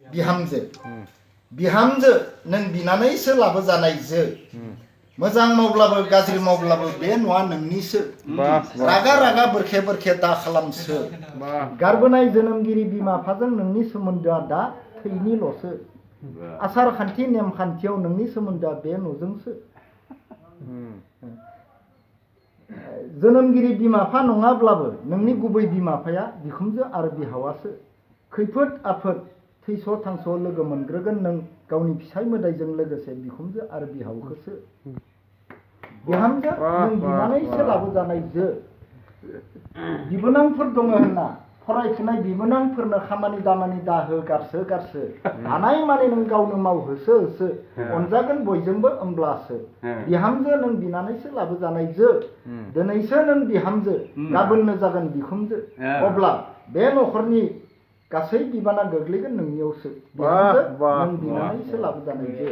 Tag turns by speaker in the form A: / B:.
A: बिहामजो बिहामजो नों बिनानैसो लाबोजानायजो मोजां मावब्लाबो गाज्रि मावब्लाबो बे न'आ नोंनिसो रागा रागा बोरखे बोरखे दा खालामसो गारबोनाय जोनोमगिरि बिमा बिफाजों नोंनि सोमोन्दोआ दा थैनिल'सो आसार खान्थि नेमखान्थियाव नोंनि सोमोन्दोआ बे न'जोंसो जोनोमगिरि बिमा बिफा नङाब्लाबो नोंनि गुबै बिमा बिफाया बिखुनजो आरो बिहावासो खैफोद आफोद थैस' थांस' लोगो मोनग्रोगोन नों गावनि फिसाय मोदायजों लोगोसे बिखुनजो आरो बिहावखौसो बिहामजो नों बिनानैसो लाबोजानायजो बिबोनांफोर दङ होनना फरायफुनाय बिबोनांफोरनो खामानि दामानि दाहो गारसो गारसो हानाय मानि नों गावनो मावहोसो होसो अनजागोन बयजोंबो होमब्लासो बिहामजो नों बिनानैसो लाबोजानायजो दिनैसो नों बिहामजो गाबोननो जागोन बिखुनजो अब्ला बे न'खरनि गासै बिबाना गोग्लैगोन नोंनियावसो बिहामजो नों बिनानैसो लाबोजानायजो